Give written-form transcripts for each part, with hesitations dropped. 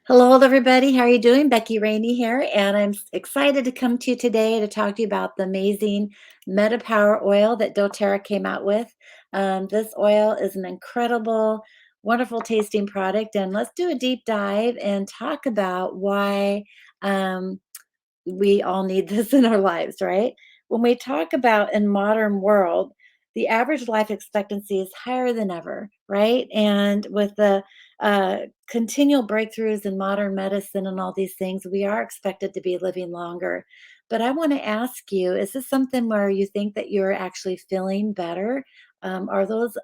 Hello, everybody. How are you doing? Becky Raney here, and I'm excited to come to you today to talk to you about the amazing MetaPWR oil that doTERRA came out with. This oil is an incredible, wonderful tasting product, and let's do a deep dive and talk about why um, we all need this in our lives, right? When we talk about in modern world, the average life expectancy is higher than ever, right? And with the uh, continual breakthroughs in modern medicine and all these things, we are expected to be living longer. But I want to ask you, is this something where you think that you're actually feeling better? Are those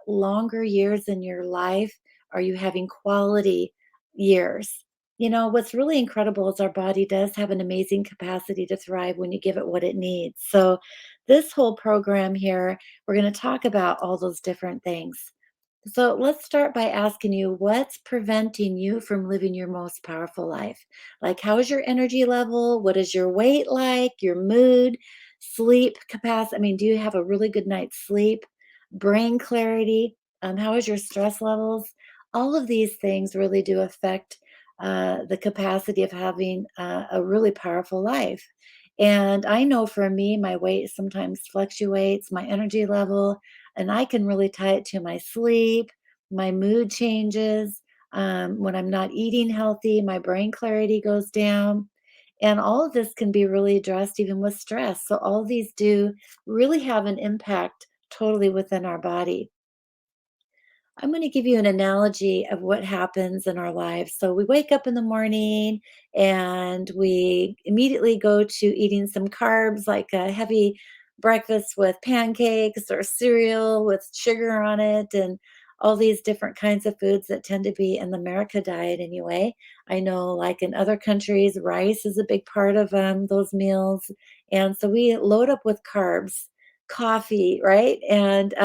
longer years in your life? Are you having quality years? What's really incredible is our body does have an amazing capacity to thrive when you give it what it needs. So, this whole program here, we're going to talk about all those different things. So, let's start by asking you what's preventing you from living your most powerful life? Like, how is your energy level? What is your weight like? Your mood, sleep capacity? I mean, do you have a really good night's sleep? Brain clarity? How is your stress levels? All of these things really do affect the capacity of having a really powerful life. And I know for me, my weight sometimes fluctuates, my energy level, and I can really tie it to my sleep, my mood changes. When I'm not eating healthy, my brain clarity goes down. And all of this can be really addressed even with stress. So, all of these do really have an impact totally within our body. I'm going to give you an analogy of what happens in our lives. So we wake up in the morning and we immediately go to eating some carbs, like a heavy breakfast with pancakes or cereal with sugar on it, and all these different kinds of foods that tend to be in the America diet anyway. I know, like in other countries, rice is a big part of those meals. And so we load up with carbs, coffee, right? And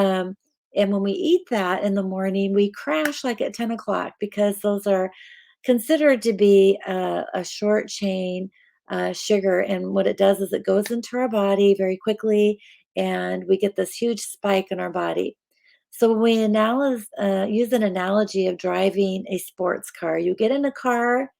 when we eat that in the morning, we crash like at 10 o'clock because those are considered to be a short chain sugar. And what it does is it goes into our body very quickly, and we get this huge spike in our body. So when we use an analogy of driving a sports car, you get in a car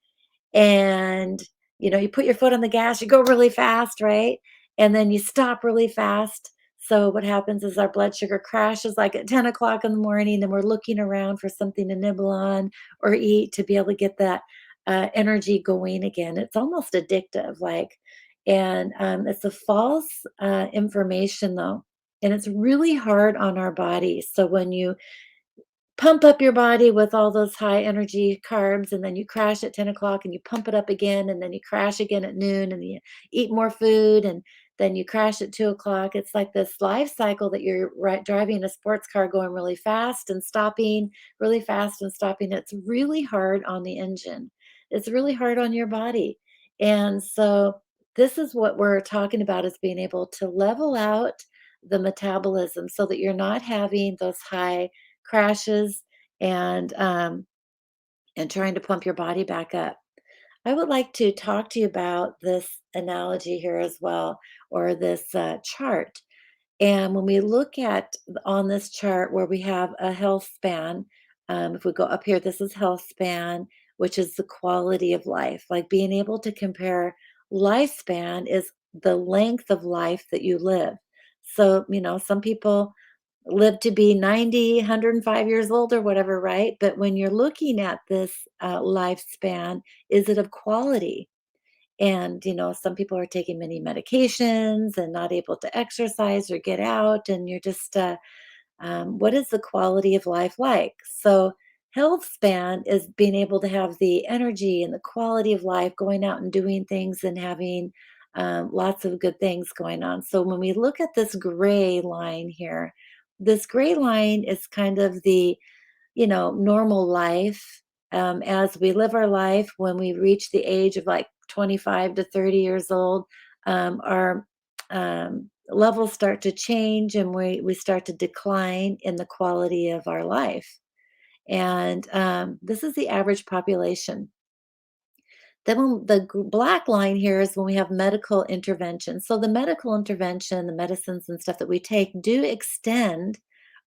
and you put your foot on the gas, you go really fast, right? And then you stop really fast. So what happens is our blood sugar crashes like at 10 o'clock in the morning, and we're looking around for something to nibble on or eat to be able to get that energy going again. It's almost addictive, and it's a false information though, and it's really hard on our bodies. So when you pump up your body with all those high energy carbs, and then you crash at 10 o'clock and you pump it up again, and then you crash again at noon, and you eat more food, and then you crash at 2 o'clock. It's like this life cycle that you're driving a sports car going really fast and stopping, really fast and stopping. It's really hard on the engine. It's really hard on your body. And so this is what we're talking about, is being able to level out the metabolism so that you're not having those high crashes and um, and trying to pump your body back up. I would like to talk to you about this analogy here as well, or this chart. And when we look at on this chart where we have a health span, if we go up here, this is health span, which is the quality of life. Like being able to compare lifespan is the length of life that you live. So, some people live to be 90, 105 years old or whatever, right? But when you're looking at this lifespan, is it of quality? And, some people are taking many medications and not able to exercise or get out. And you're just, what is the quality of life like? So, health span is being able to have the energy and the quality of life, going out and doing things and having lots of good things going on. So, when we look at this gray line here, this gray line is kind of the normal life. As we live our life, when we reach the age of like 25 to 30 years old, our levels start to change, and we start to decline in the quality of our life. And this is the average population. Then when the black line here is when we have medical intervention. So the medical intervention, the medicines and stuff that we take do extend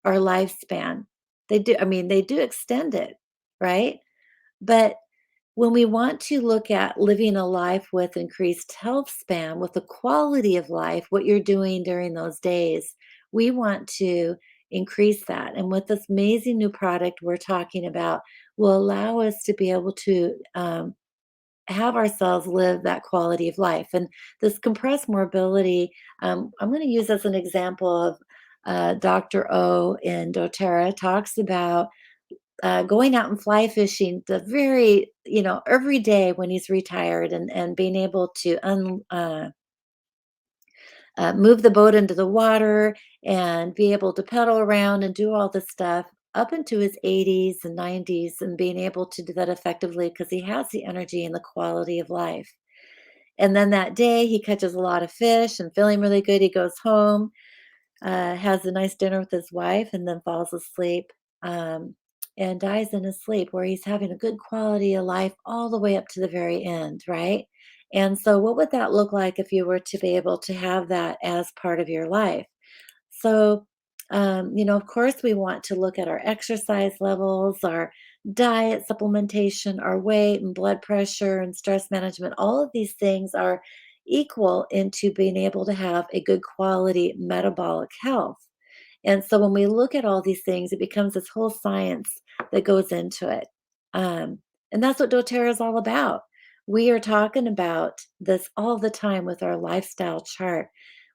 our lifespan. They do, I mean, they do extend it, right? But When we want to look at living a life with increased health span, with the quality of life, what you're doing during those days, we want to increase that. And with this amazing new product we're talking about, will allow us to be able to have ourselves live that quality of life. And this compressed mobility, I'm going to use as an example of Dr. O in doTERRA talks about going out and fly fishing the very, every day when he's retired and being able to move the boat into the water and be able to pedal around and do all this stuff up into his 80s and 90s and being able to do that effectively because he has the energy and the quality of life. And then that day he catches a lot of fish and feeling really good, he goes home, has a nice dinner with his wife, and then falls asleep, um, and dies in his sleep, where he's having a good quality of life all the way up to the very end, right? And so, what would that look like if you were to be able to have that as part of your life? So, of course, we want to look at our exercise levels, our diet, supplementation, our weight and blood pressure and stress management. All of these things are equal into being able to have a good quality metabolic health. And so when we look at all these things, it becomes this whole science that goes into it. Um, and that's what doTERRA is all about. We are talking about this all the time with our lifestyle chart.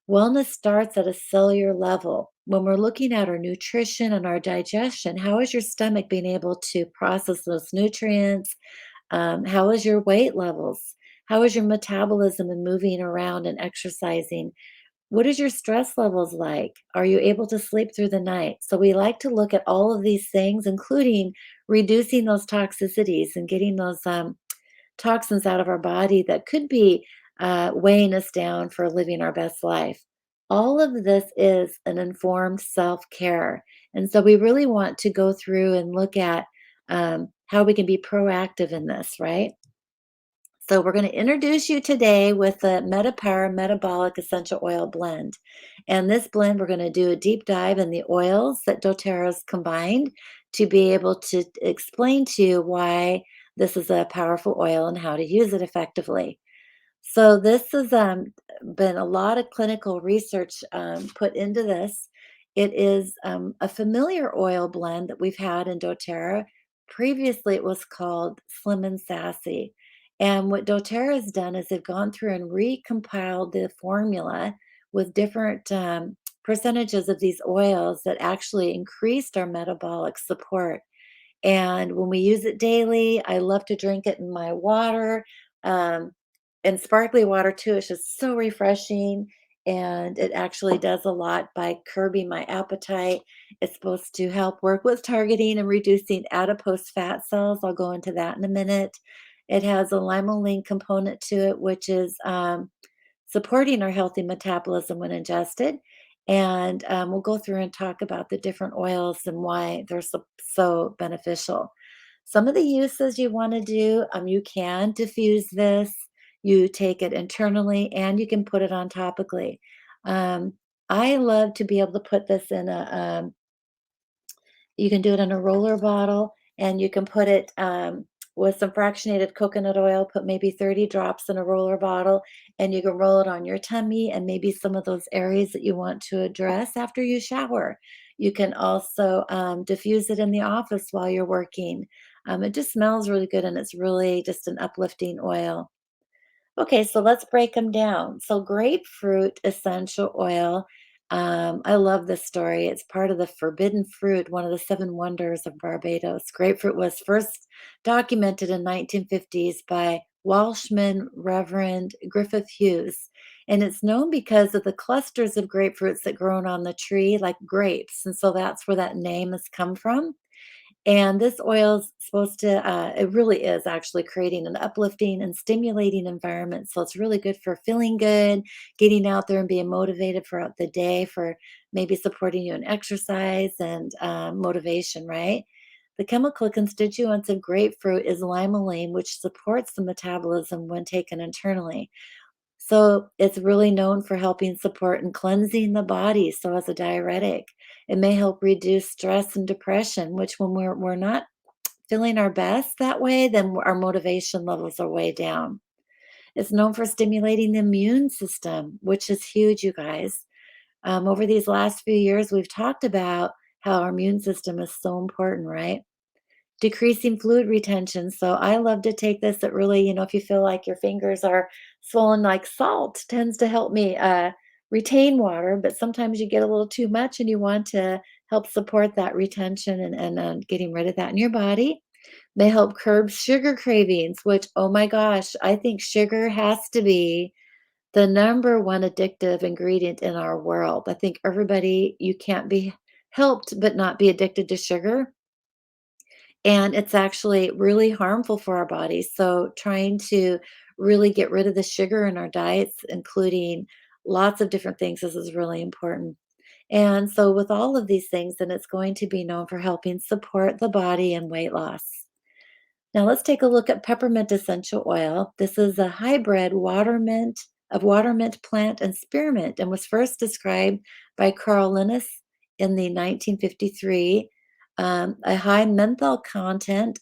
Wellness starts at a cellular level. When we're looking at our nutrition and our digestion, how is your stomach being able to process those nutrients? How is your weight levels? How is your metabolism and moving around and exercising? What is your stress levels like? Are you able to sleep through the night? So we like to look at all of these things, including reducing those toxicities and getting those toxins out of our body that could be weighing us down for living our best life. All of this is an informed self care. And so we really want to go through and look at how we can be proactive in this, right? So, we're going to introduce you today with the MetaPWR Metabolic Essential Oil Blend. And this blend, we're going to do a deep dive in the oils that doTERRA's combined to be able to explain to you why this is a powerful oil and how to use it effectively. So this has been a lot of clinical research put into this. It is a familiar oil blend that we've had in doTERRA. Previously, it was called Slim and Sassy. And what doTERRA has done is they've gone through and recompiled the formula with different percentages of these oils that actually increased our metabolic support. And when we use it daily, I love to drink it in my water. Um, and sparkly water too. It's just so refreshing. And it actually does a lot by curbing my appetite. It's supposed to help work with targeting and reducing adipose fat cells. I'll go into that in a minute. It has a limonene component to it, which is supporting our healthy metabolism when ingested. And we'll go through and talk about the different oils and why they're so beneficial. Some of the uses you want to do, you can diffuse this, you take it internally, and you can put it on topically. Um, I love to be able to put this in you can do it in a roller bottle, and you can put it with some fractionated coconut oil, put maybe 30 drops in a roller bottle, and you can roll it on your tummy and maybe some of those areas that you want to address after you shower. You can also diffuse it in the office while you're working. It just smells really good, and it's really just an uplifting oil. Okay, so let's break them down. So, grapefruit essential oil. I love this story. It's part of the forbidden fruit, one of the seven wonders of Barbados. Grapefruit was first documented in 1950s by Welshman Reverend Griffith Hughes. And it's known because of the clusters of grapefruits that grown on the tree like grapes. And so that's where that name has come from. And this oil's supposed to, it really is actually creating an uplifting and stimulating environment. So it's really good for feeling good, getting out there and being motivated throughout the day for maybe supporting you in exercise and motivation, right? The chemical constituents of grapefruit is limonene, which supports the metabolism when taken internally. So it's really known for helping support and cleansing the body. So as a diuretic, it may help reduce stress and depression, which when we're not feeling our best that way, then our motivation levels are way down. It's known for stimulating the immune system, which is huge, you guys. Over these last few years, we've talked about how our immune system is so important, right? Decreasing fluid retention. So I love to take this. It really, if you feel like your fingers are swollen, like salt tends to help me retain water, but sometimes you get a little too much and you want to help support that retention and getting rid of that in your body. They help curb sugar cravings, which, oh my gosh, I think sugar has to be the number one addictive ingredient in our world. I think everybody, you can't be helped but not be addicted to sugar. And it's actually really harmful for our bodies. So, trying to really get rid of the sugar in our diets, including lots of different things, this is really important. And so, with all of these things, then it's going to be known for helping support the body and weight loss. Now let's take a look at peppermint essential oil. This is a hybrid watermint plant and spearmint and was first described by Carl Linus in the 1953. A high menthol content.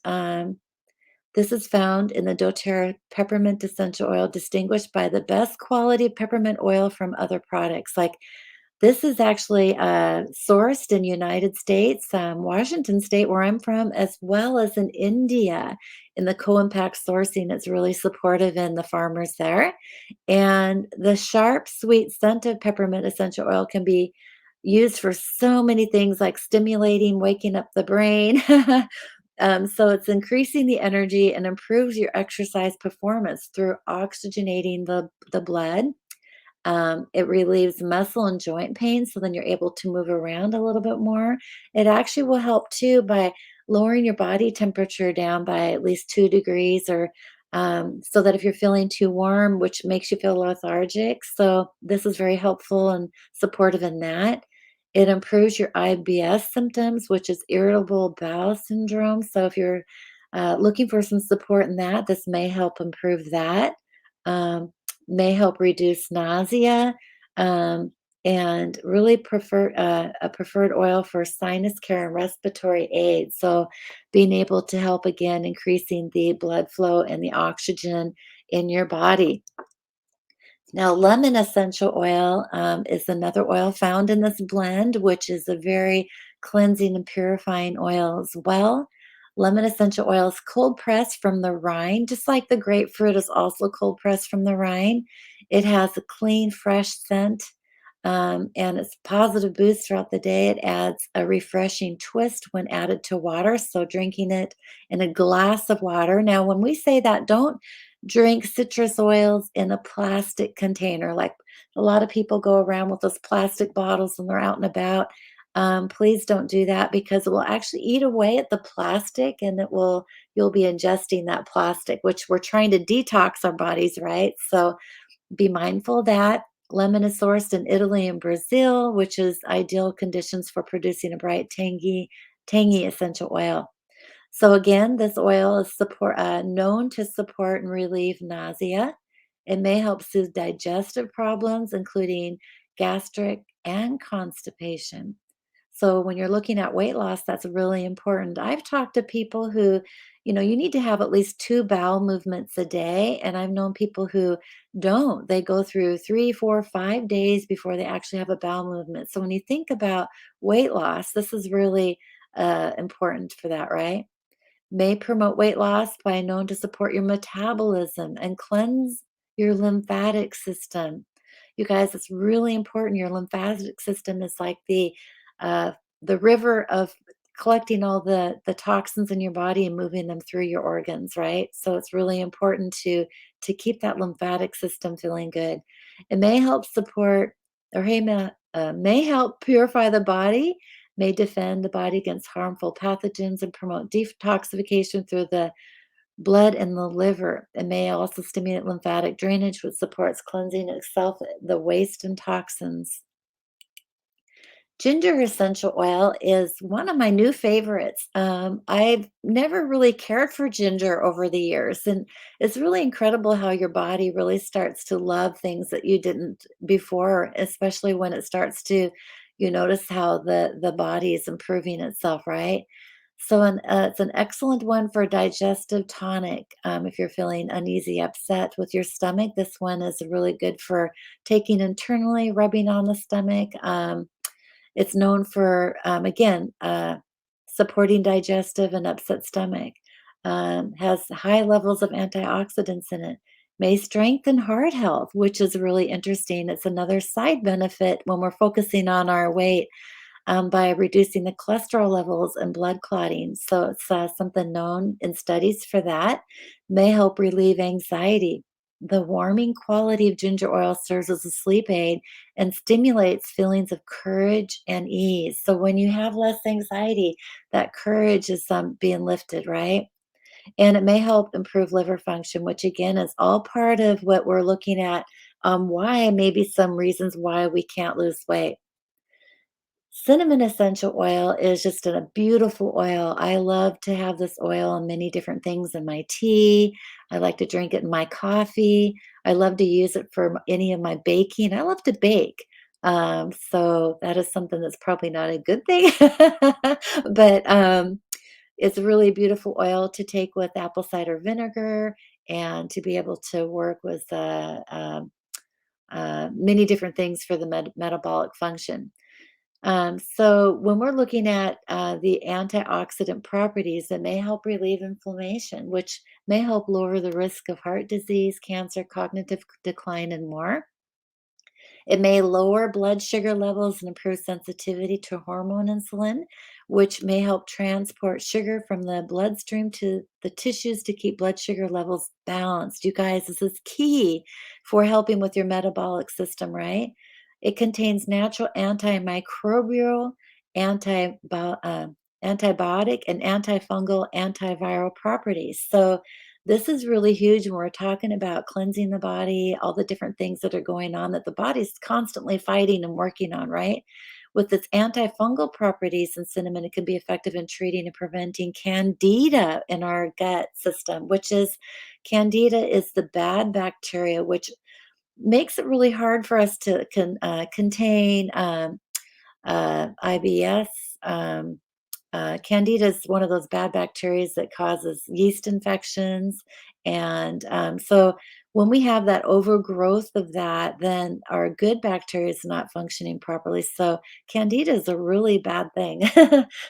This is found in the doTERRA peppermint essential oil, distinguished by the best quality peppermint oil from other products. Like this is actually sourced in United States, Washington State, where I'm from, as well as in India. In the co-impact sourcing, it's really supportive in the farmers there. And the sharp, sweet scent of peppermint essential oil can be used for so many things like stimulating, waking up the brain. So it's increasing the energy and improves your exercise performance through oxygenating the blood. It relieves muscle and joint pain, so then you're able to move around a little bit more. It actually will help too by lowering your body temperature down by at least 2 degrees, or so that if you're feeling too warm, which makes you feel lethargic. So, this is very helpful and supportive in that. It improves your IBS symptoms, which is irritable bowel syndrome. So, if you're looking for some support in that, this may help improve that. Um, may help reduce nausea, um, and really prefer a preferred oil for sinus care and respiratory aid. So, being able to help again increasing the blood flow and the oxygen in your body. Now, lemon essential oil is another oil found in this blend, which is a very cleansing and purifying oil as well. Lemon essential oil is cold pressed from the rind, just like the grapefruit is also cold pressed from the rind. It has a clean, fresh scent, and it's a positive boost throughout the day. It adds a refreshing twist when added to water. So, drinking it in a glass of water. Now, when we say that, don't drink citrus oils in a plastic container. Like a lot of people go around with those plastic bottles when they're out and about. Please don't do that because it will actually eat away at the plastic and you'll be ingesting that plastic, which we're trying to detox our bodies, right? So be mindful of that. Lemon is sourced in Italy and Brazil, which is ideal conditions for producing a bright, tangy essential oil. So again, this oil is known to support and relieve nausea. It may help soothe digestive problems, including gastric and constipation. So when you're looking at weight loss, that's really important. I've talked to people who, you need to have at least 2 bowel movements a day. And I've known people who don't. They go through 3, 4, 5 days before they actually have a bowel movement. So when you think about weight loss, this is really important for that, right? May promote weight loss by known to support your metabolism and cleanse your lymphatic system. You guys, it's really important. Your lymphatic system is like uh, the river of collecting all the toxins in your body and moving them through your organs, right? So it's really important to keep that lymphatic system feeling good. It may help support or may help purify the body, may defend the body against harmful pathogens and promote detoxification through the blood and the liver. It may also stimulate lymphatic drainage, which supports cleansing itself the waste and toxins. Ginger essential oil is one of my new favorites. I've never really cared for ginger over the years, and it's really incredible how your body really starts to love things that you didn't before, especially when it starts to, you notice how the body is improving itself, right? It's an excellent one for digestive tonic. If you're feeling uneasy, upset with your stomach, this one is really good for taking internally, rubbing on the stomach. It's known for, again, supporting digestive and upset stomach. Has high levels of antioxidants in it. May strengthen heart health, which is really interesting. It's another side benefit when we're focusing on our weight, by reducing the cholesterol levels and blood clotting. So it's something known in studies for that. May help relieve anxiety. The warming quality of ginger oil serves as a sleep aid and stimulates feelings of courage and ease. So when you have less anxiety, that courage is being lifted, right? And it may help improve liver function, which again is all part of what we're looking at. Why, maybe some reasons why we can't lose weight. Cinnamon essential oil is just a beautiful oil. I love to have this oil in many different things in my tea. I like to drink it in my coffee. I love to use it for any of my baking. I love to bake. So that is something that's probably not a good thing, but it's a really beautiful oil to take with apple cider vinegar and to be able to work with many different things for the metabolic function. So when we're looking at the antioxidant properties, it may help relieve inflammation, which may help lower the risk of heart disease, cancer, cognitive decline, and more. It may lower blood sugar levels and improve sensitivity to hormone insulin, which may help transport sugar from the bloodstream to the tissues to keep blood sugar levels balanced. You guys, this is key for helping with your metabolic system, right? It contains natural antimicrobial, antibiotic, and antifungal, antiviral properties. So this is really huge when we're talking about cleansing the body, all the different things that are going on that the body's constantly fighting and working on, right? With its antifungal properties in cinnamon, it can be effective in treating and preventing candida in our gut system, which is candida is the bad bacteria, which makes it really hard for us to contain IBS. Candida is one of those bad bacteria that causes yeast infections. And so when we have that overgrowth of that, then our good bacteria is not functioning properly. So candida is a really bad thing.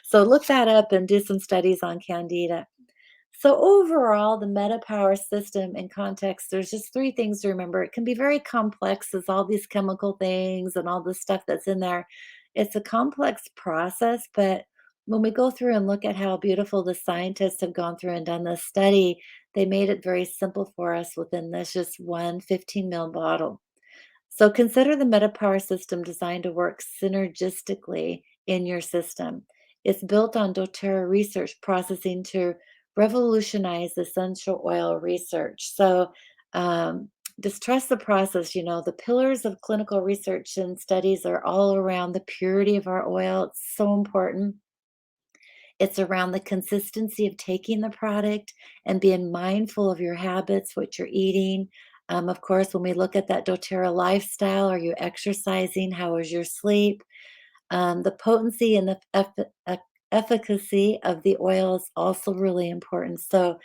So look that up and do some studies on candida. So overall, the MetaPWR system in context, there's just three things to remember. It can be very complex as all these chemical things and all the stuff that's in there. It's a complex process, but when we go through and look at how beautiful the scientists have gone through and done this study, they made it very simple for us within this just one 15 ml bottle. So consider the MetaPWR system designed to work synergistically in your system. It's built on doTERRA research processing to revolutionize essential oil research. So just trust the process. You know, the pillars of clinical research and studies are all around the purity of our oil. It's so important. It's around the consistency of taking the product and being mindful of your habits, what you're eating. Of course, when we look at that doTERRA lifestyle, are you exercising? How is your sleep? The potency and the efficacy of the oil is also really important. So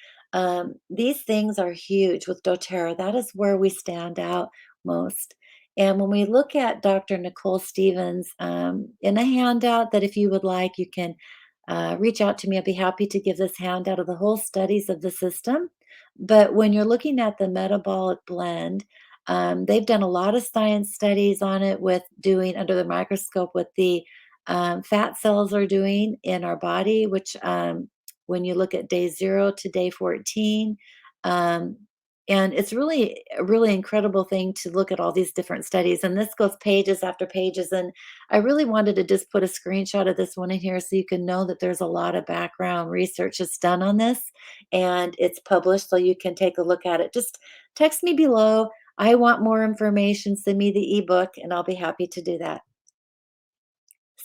these things are huge with doTERRA. That is where we stand out most. And when we look at Dr. Nicole Stevens in a handout that if you would like, you can reach out to me. I'll be happy to give this handout of the whole studies of the system. But when you're looking at the metabolic blend, they've done a lot of science studies on it with doing under the microscope what the fat cells are doing in our body, which when you look at day 0 to day 14, um, and it's really a really incredible thing to look at all these different studies. And this goes pages after pages. And I really wanted to just put a screenshot of this one in here so you can know that there's a lot of background research that's done on this and it's published so you can take a look at it. Just text me below. I want more information. Send me the ebook and I'll be happy to do that.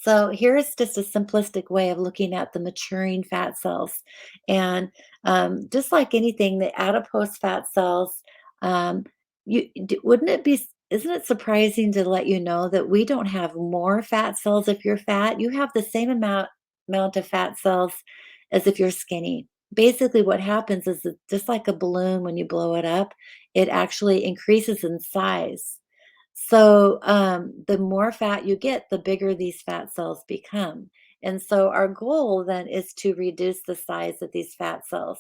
So here's just a simplistic way of looking at the maturing fat cells. And just like anything, the adipose fat cells, wouldn't it be, isn't it surprising to let you know that we don't have more fat cells if you're fat? You have the same amount of fat cells as if you're skinny. Basically, what happens is that just like a balloon, when you blow it up, it actually increases in size. So, the more fat you get, the bigger these fat cells become. And so, our goal then is to reduce the size of these fat cells.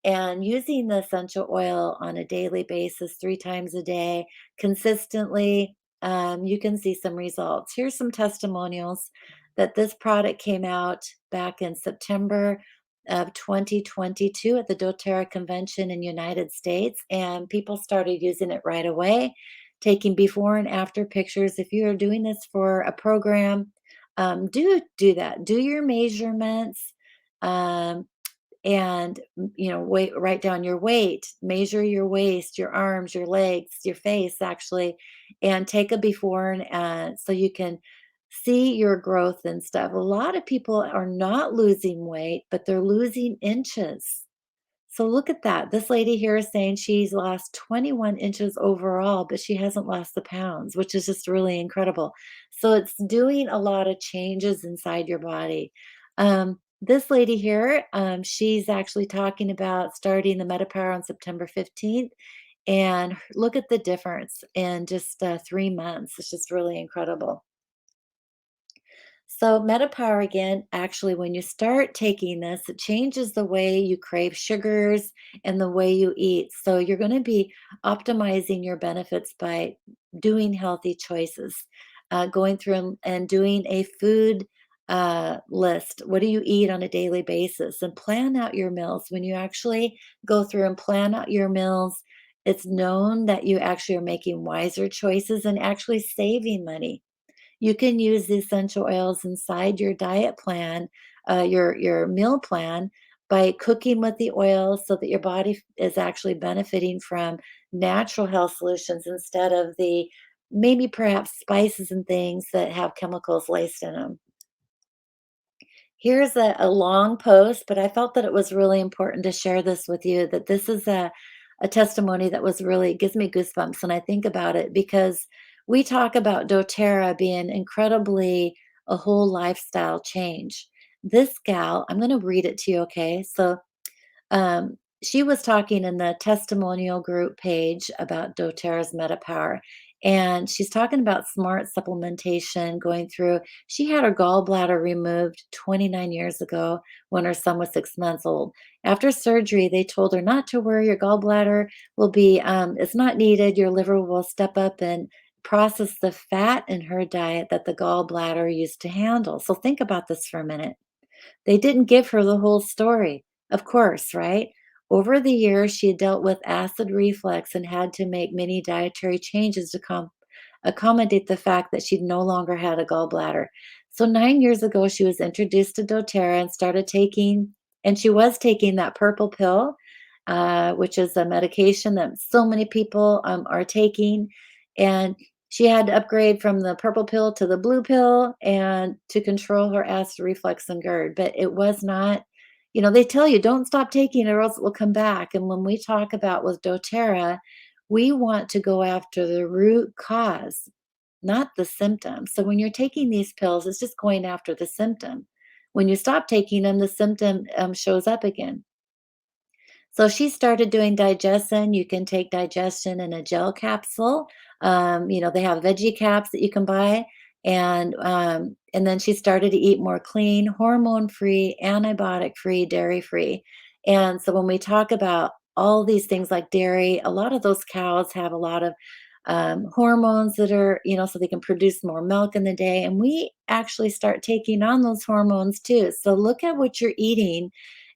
And using the essential oil on a daily basis, 3 times a day, consistently, you can see some results. Here's some testimonials that this product came out back in September of 2022 at the doTERRA convention in United States, and people started using it right away, taking before and after pictures. If you are doing this for a program, do that. Do your measurements, um, and write down your weight, measure your waist, your arms, your legs, your face, actually, and take a before and so you can see your growth and stuff. A lot of people are not losing weight, but they're losing inches. So look at that. This lady here is saying she's lost 21 inches overall, but she hasn't lost the pounds, which is just really incredible. So it's doing a lot of changes inside your body. This lady here, she's actually talking about starting the MetaPWR on September 15th. And look at the difference in just 3 months. It's just really incredible. So, MetaPWR again, actually, when you start taking this, it changes the way you crave sugars and the way you eat. So, you're going to be optimizing your benefits by doing healthy choices, going through and doing a food list. What do you eat on a daily basis? And plan out your meals. When you actually go through and plan out your meals, it's known that you actually are making wiser choices and actually saving money. You can use the essential oils inside your diet plan, your meal plan, by cooking with the oils so that your body is actually benefiting from natural health solutions instead of the maybe perhaps spices and things that have chemicals laced in them. Here's a long post, but I felt that it was really important to share this with you, that this is a testimony that was really gives me goosebumps when I think about it, because we talk about doTERRA being incredibly a whole lifestyle change. This gal, I'm going to read it to you, okay? So she was talking in the testimonial group page about doTERRA's MetaPWR, and she's talking about smart supplementation going through. She had her gallbladder removed 29 years ago when her son was 6 months old. After surgery, they told her not to worry, your gallbladder will be, it's not needed. Your liver will step up and process the fat in her diet that the gallbladder used to handle. So think about this for a minute. They didn't give her the whole story, of course, right? Over the years, she had dealt with acid reflux and had to make many dietary changes to accommodate the fact that she no longer had a gallbladder. So 9 years ago, she was introduced to doTERRA and started taking, and she was taking that purple pill, which is a medication that so many people are taking. And she had to upgrade from the purple pill to the blue pill and to control her acid reflux and GERD. But it was not, they tell you don't stop taking it or else it will come back. And when we talk about with doTERRA, we want to go after the root cause, not the symptom. So when you're taking these pills, it's just going after the symptom. When you stop taking them, the symptom shows up again. So she started doing digestion. You can take digestion in a gel capsule. They have veggie caps that you can buy. And then she started to eat more clean, hormone-free, antibiotic-free, dairy-free. And so when we talk about all these things like dairy, a lot of those cows have a lot of hormones that are, so they can produce more milk in the day. And we actually start taking on those hormones too. So look at what you're eating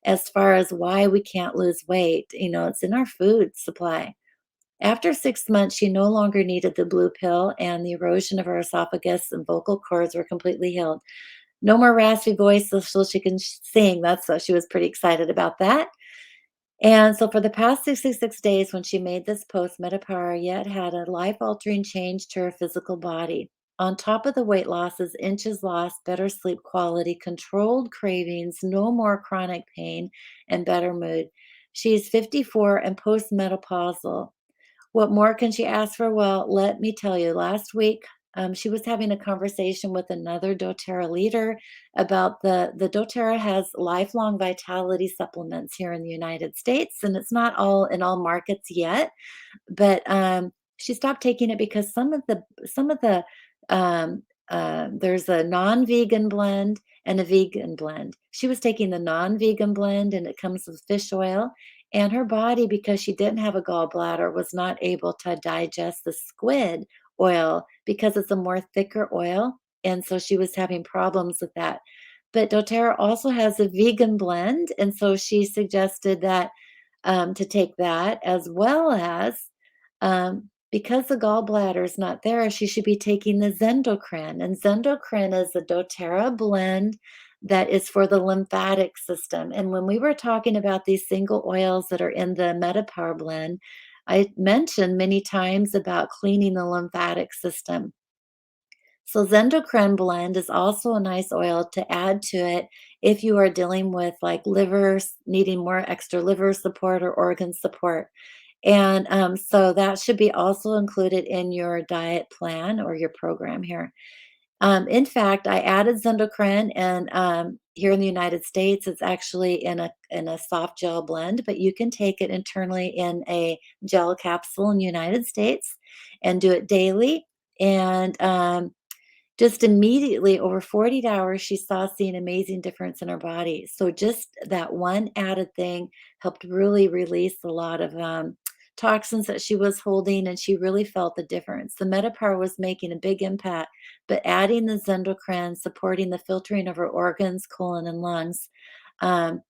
as far as why we can't lose weight. It's in our food supply. After 6 months, she no longer needed the blue pill, and the erosion of her esophagus and vocal cords were completely healed. No more raspy voice, so she can sing. That's so she was pretty excited about that. And so for the past 66 days, when she made this post, MetaPWR yet had a life-altering change to her physical body. On top of the weight losses, inches lost, better sleep quality, controlled cravings, no more chronic pain, and better mood. She's 54 and postmenopausal. What more can she ask for? Well, let me tell you, last week she was having a conversation with another doTERRA leader about the doTERRA has lifelong vitality supplements here in the United States, and it's not all in all markets yet, but, she stopped taking it because some of the, um, there's a non-vegan blend and a vegan blend. She was taking the non-vegan blend, and it comes with fish oil, and her body, because she didn't have a gallbladder, was not able to digest the squid oil because it's a more thicker oil, and so she was having problems with that. But doTERRA also has a vegan blend, and so she suggested that to take that, as well as because the gallbladder is not there, she should be taking the Zendocrine. And Zendocrine is a doTERRA blend that is for the lymphatic system. And when we were talking about these single oils that are in the MetaPWR blend, I mentioned many times about cleaning the lymphatic system. So Zendocrine blend is also a nice oil to add to it if you are dealing with like needing more extra liver support or organ support. And so that should be also included in your diet plan or your program here. In fact, I added Zendocrine, and here in the United States, it's actually in a soft gel blend, but you can take it internally in a gel capsule in the United States and do it daily. And just immediately, over 48 hours, she saw see an amazing difference in her body. So just that one added thing helped really release a lot of toxins that she was holding, and she really felt the difference. The Metapower was making a big impact, but adding the Zendocrine, supporting the filtering of her organs, colon, and lungs, um,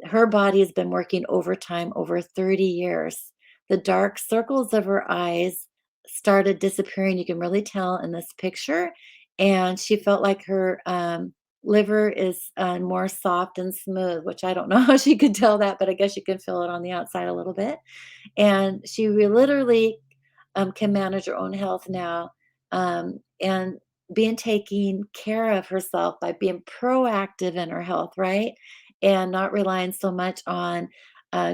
her body has been working overtime over 30 years. The dark circles of her eyes started disappearing. You can really tell in this picture. And she felt like her liver is more soft and smooth, which I don't know how she could tell that, but I guess you can feel it on the outside a little bit. And she literally can manage her own health now, and being taking care of herself by being proactive in her health, right? And not relying so much on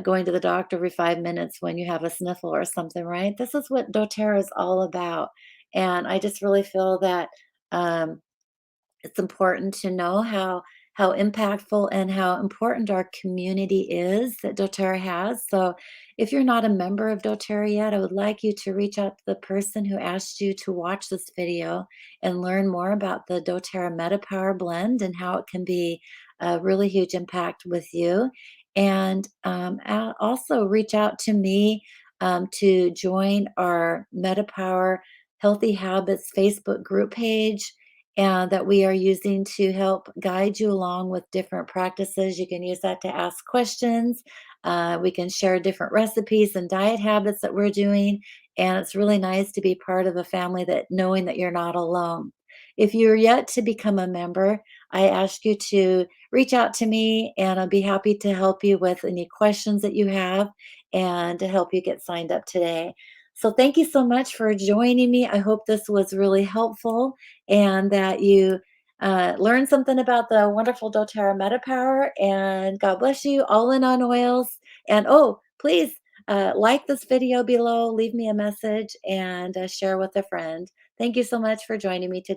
going to the doctor every 5 minutes when you have a sniffle or something, right? This is what doTERRA is all about. And I just really feel that um, it's important to know how impactful and how important our community is that doTERRA has. So if you're not a member of doTERRA yet, I would like you to reach out to the person who asked you to watch this video and learn more about the doTERRA MetaPWR blend and how it can be a really huge impact with you. And also reach out to me to join our MetaPWR Healthy Habits Facebook group page that we are using to help guide you along with different practices. You can use that to ask questions. We can share different recipes and diet habits that we're doing. And it's really nice to be part of a family that knowing that you're not alone. If you're yet to become a member, I ask you to reach out to me and I'll be happy to help you with any questions that you have and to help you get signed up today. So, thank you so much for joining me. I hope this was really helpful and that you learned something about the wonderful doTERRA MetaPWR. And God bless you, all in on oils. And oh, please like this video below, leave me a message, and share with a friend. Thank you so much for joining me today.